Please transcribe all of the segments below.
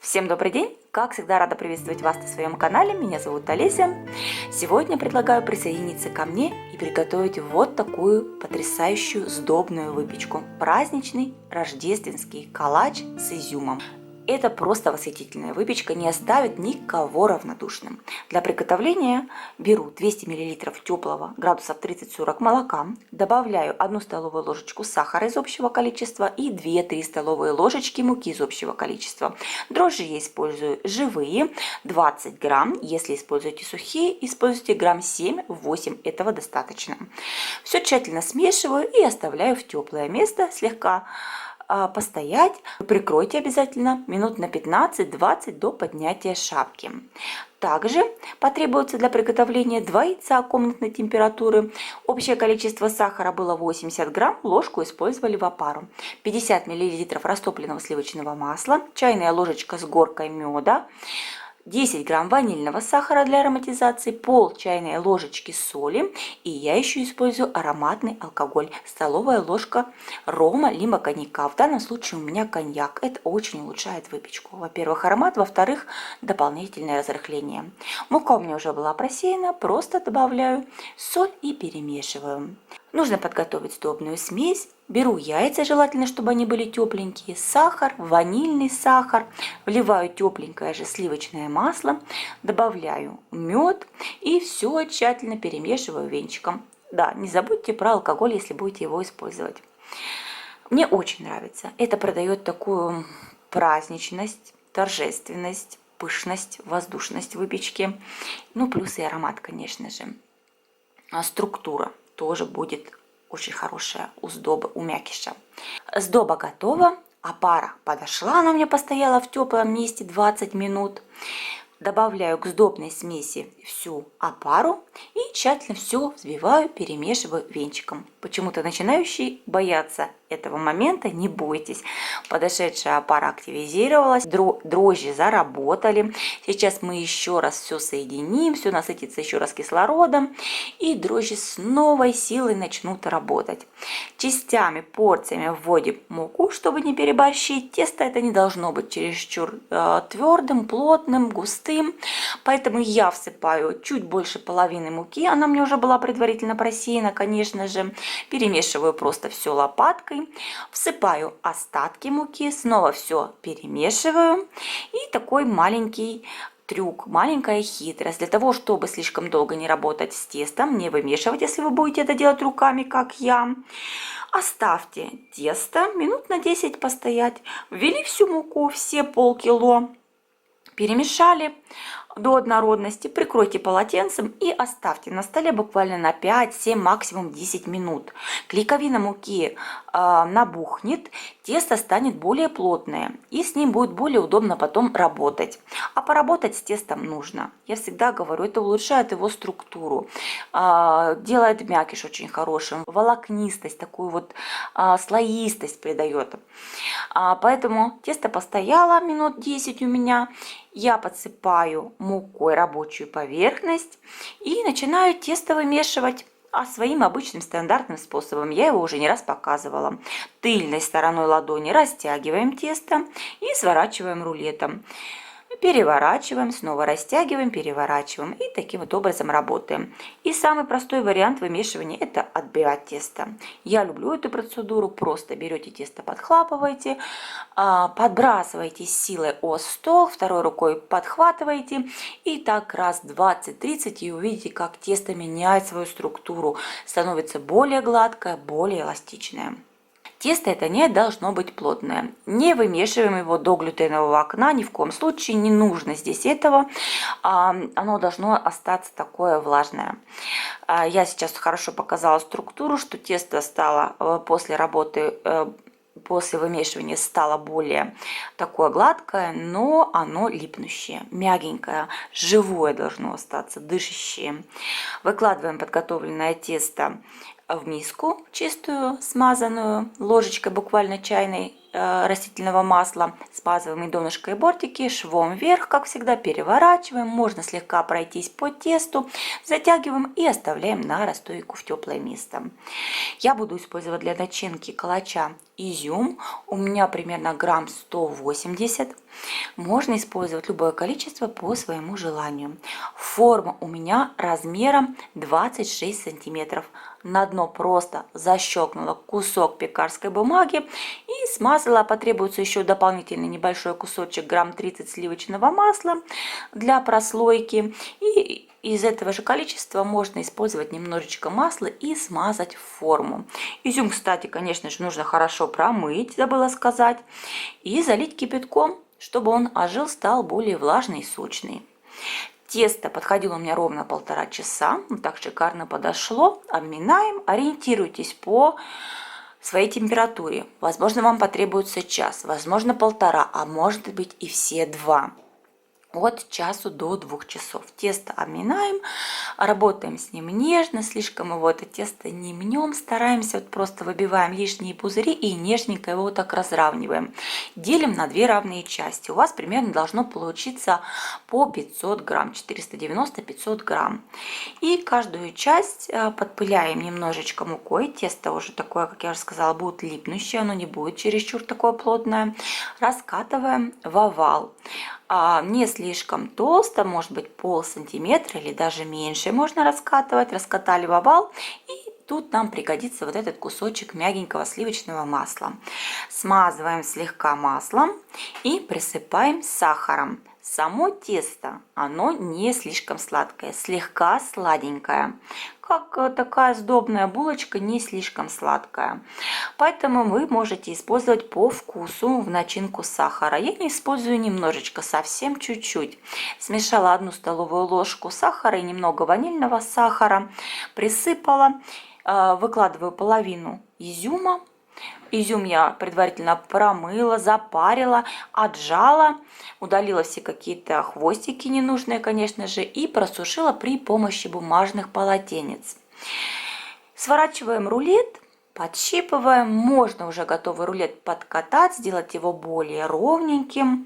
Всем добрый день! Как всегда, рада приветствовать вас на своем канале. Меня зовут Олеся. Сегодня предлагаю присоединиться ко мне и приготовить вот такую потрясающую сдобную выпечку. Праздничный рождественский калач с изюмом. Это просто восхитительная выпечка, не оставит никого равнодушным. Для приготовления беру 200 мл теплого градусов 30-40 молока, добавляю 1 столовую ложечку сахара из общего количества и 2-3 столовые ложечки муки из общего количества. Дрожжи я использую живые, 20 грамм. Если используете сухие, используйте грамм 7-8, этого достаточно. Все тщательно смешиваю и оставляю в теплое место слегка постоять. Прикройте обязательно минут на 15-20 до поднятия шапки. Также потребуется для приготовления 2 яйца комнатной температуры. Общее количество сахара было 80 грамм, ложку использовали в опару. 50 мл растопленного сливочного масла, чайная ложечка с горкой меда, 10 грамм ванильного сахара для ароматизации, пол чайной ложечки соли, и я еще использую ароматный алкоголь, столовая ложка рома либо коньяка. В данном случае у меня коньяк. Это очень улучшает выпечку. Во-первых, аромат, во-вторых, дополнительное разрыхление. Мука у меня уже была просеяна, просто добавляю соль и перемешиваю. Нужно подготовить сдобную смесь. Беру яйца, желательно, чтобы они были тепленькие, сахар, ванильный сахар, вливаю тепленькое же сливочное масло, добавляю мед и все тщательно перемешиваю венчиком. Да, не забудьте про алкоголь, если будете его использовать. Мне очень нравится. Это придает такую праздничность, торжественность, пышность, воздушность выпечки. Ну, плюс и аромат, конечно же. Структура тоже будет очень хорошая у сдобы, у мякиша. Сдоба готова, опара подошла, она у меня постояла в теплом месте 20 минут. Добавляю к сдобной смеси всю опару и тщательно все взбиваю, перемешиваю венчиком. Почему-то начинающие боятся этого момента, не бойтесь. Подошедшая опара активизировалась, дрожжи заработали. Сейчас мы еще раз все соединим, все насытится еще раз кислородом, и дрожжи с новой силой начнут работать. Частями, порциями вводим муку, чтобы не переборщить. Тесто это не должно быть чересчур твердым, плотным, густым. Поэтому я всыпаю чуть больше половины муки. Она мне уже была предварительно просеяна, конечно же. Перемешиваю просто все лопаткой. Всыпаю остатки муки. Снова все перемешиваю. И такой маленький трюк, маленькая хитрость. Для того, чтобы слишком долго не работать с тестом, не вымешивать, если вы будете это делать руками, как я. Оставьте тесто минут на 10 постоять. Ввели всю муку, все полкило. Перемешали до однородности, прикройте полотенцем и оставьте на столе буквально на 5-7, максимум 10 минут. Клейковина муки набухнет, тесто станет более плотное и с ним будет более удобно потом работать. А поработать с тестом нужно. Я всегда говорю, это улучшает его структуру, делает мякиш очень хорошим, волокнистость, такую вот слоистость придает. Поэтому тесто постояло минут 10 у меня. Я подсыпаю мукой рабочую поверхность и начинаю тесто вымешивать своим обычным стандартным способом. Я его уже не раз показывала. Тыльной стороной ладони растягиваем тесто и сворачиваем рулетом. Переворачиваем, снова растягиваем, переворачиваем и таким вот образом работаем. И самый простой вариант вымешивания – это отбивать тесто. Я люблю эту процедуру. Просто берете тесто, подхлапываете, подбрасываете с силой о стол, второй рукой подхватываете и так раз 20-30 и увидите, как тесто меняет свою структуру, становится более гладкое, более эластичное. Тесто это не должно быть плотное. Не вымешиваем его до глютенового окна, ни в коем случае не нужно здесь этого. Оно должно остаться такое влажное. Я сейчас хорошо показала структуру, что тесто стало после работы, после вымешивания стало более такое гладкое, но оно липнущее, мягенькое, живое должно остаться, дышащее. Выкладываем подготовленное тесто в миску чистую, смазанную, ложечкой буквально чайной растительного масла, смазываем и донышко, и бортики, швом вверх, как всегда, переворачиваем, можно слегка пройтись по тесту, затягиваем и оставляем на расстойку в теплое место. Я буду использовать для начинки калача изюм, у меня примерно грамм 180. Можно использовать любое количество по своему желанию. Форма у меня размером 26 сантиметров. На дно просто защелкнула кусок пекарской бумаги и смазала. Потребуется еще дополнительный небольшой кусочек, грамм 30 сливочного масла для прослойки. И из этого же количества можно использовать немножечко масла и смазать форму. Изюм, кстати, конечно же, нужно хорошо промыть, забыла сказать, и залить кипятком, чтобы он ожил, стал более влажный и сочный. Тесто подходило у меня ровно 1,5 часа, так шикарно подошло. Обминаем, ориентируйтесь по своей температуре. Возможно, вам потребуется час, возможно, 1,5, а может быть и все 2. От часу до 2 часов. Тесто обминаем, работаем с ним нежно, слишком его это тесто не мнем, стараемся, вот просто выбиваем лишние пузыри и нежненько его вот так разравниваем. Делим на 2 равные части. У вас примерно должно получиться по 500 грамм, 490-500 грамм. И каждую часть подпыляем немножечко мукой. Тесто уже такое, как я уже сказала, будет липнущее, оно не будет чересчур такое плотное. Раскатываем в овал. Не слишком толсто, может быть полсантиметра или даже меньше можно раскатывать. Раскатали в овал, и тут нам пригодится вот этот кусочек мягенького сливочного масла. Смазываем слегка маслом и присыпаем сахаром. Само тесто, оно не слишком сладкое, слегка сладенькое. Как такая сдобная булочка, не слишком сладкая. Поэтому вы можете использовать по вкусу в начинку сахара. Я не использую немножечко, совсем чуть-чуть. Смешала 1 столовую ложку сахара и немного ванильного сахара. Присыпала, выкладываю половину изюма. Изюм я предварительно промыла, запарила, отжала, удалила все какие-то хвостики ненужные, конечно же, и просушила при помощи бумажных полотенец. Сворачиваем рулет, подщипываем. Можно уже готовый рулет подкатать, сделать его более ровненьким.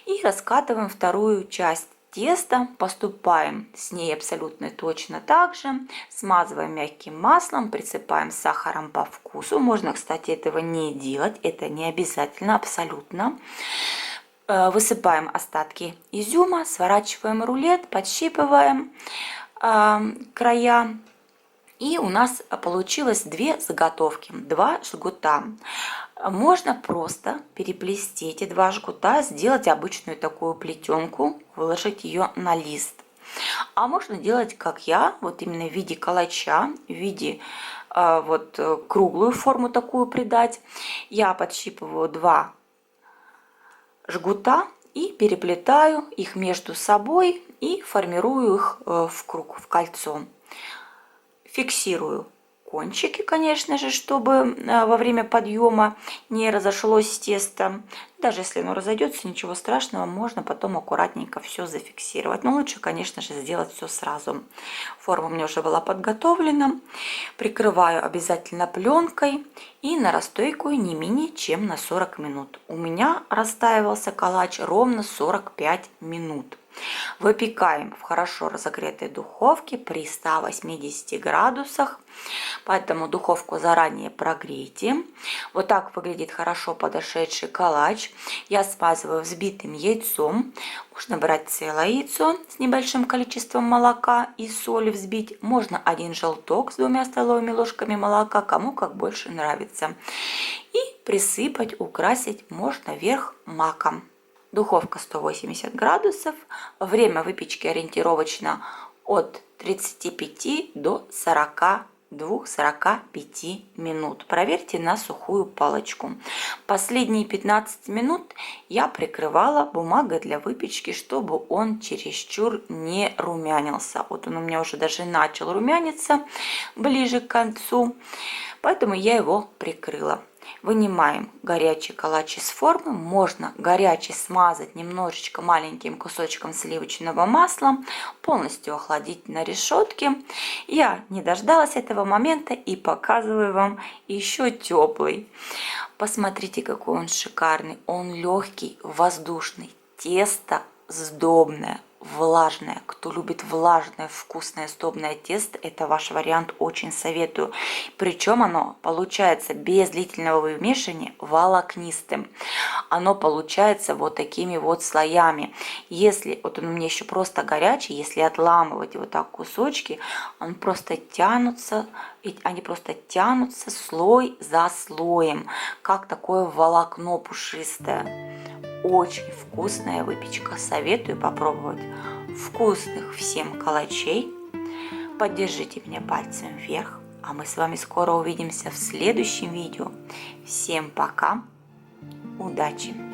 И раскатываем вторую часть теста, поступаем с ней абсолютно точно так же, смазываем мягким маслом, присыпаем сахаром по вкусу. Можно, кстати, этого не делать, это не обязательно, абсолютно. Высыпаем остатки изюма, сворачиваем рулет, подщипываем края. И у нас получилось 2 заготовки, 2 жгута. Можно просто переплести эти 2 жгута, сделать обычную такую плетенку, выложить ее на лист. А можно делать, как я, вот именно в виде калача, в виде вот круглую форму такую придать. Я подщипываю 2 жгута и переплетаю их между собой и формирую их в круг, в кольцо. Фиксирую кончики, конечно же, чтобы во время подъема не разошлось тесто. Даже если оно разойдется, ничего страшного, можно потом аккуратненько все зафиксировать. Но лучше, конечно же, сделать все сразу. Форма у меня уже была подготовлена. Прикрываю обязательно пленкой и на расстойку не менее чем на 40 минут. У меня расстаивался калач ровно 45 минут. Выпекаем в хорошо разогретой духовке при 180 градусах, поэтому духовку заранее прогрейте. Вот так выглядит хорошо подошедший калач. Я смазываю взбитым яйцом. Можно брать целое яйцо с небольшим количеством молока и соли взбить. Можно 1 желток с 2 столовыми ложками молока, кому как больше нравится. И присыпать, украсить можно верх маком. Духовка 180 градусов. Время выпечки ориентировочно от 35 до 42-45 минут. Проверьте на сухую палочку. Последние 15 минут я прикрывала бумагой для выпечки, чтобы он чересчур не румянился. Вот он у меня уже даже начал румяниться ближе к концу, поэтому я его прикрыла. Вынимаем горячий калач из формы. Можно горячий смазать немножечко маленьким кусочком сливочного масла, полностью охладить на решетке. Я не дождалась этого момента и показываю вам еще теплый. Посмотрите, какой он шикарный. Он легкий, воздушный. Тесто сдобное, влажное. Кто любит влажное, вкусное, сдобное тесто, это ваш вариант, очень советую. Причем оно получается без длительного вымешивания волокнистым. Оно получается вот такими вот слоями. Если, вот он у меня еще просто горячий, если отламывать вот так кусочки, они просто тянутся слой за слоем, как такое волокно пушистое. Очень вкусная выпечка. Советую попробовать. Вкусных всем калачей. Поддержите меня пальцем вверх. А мы с вами скоро увидимся в следующем видео. Всем пока. Удачи!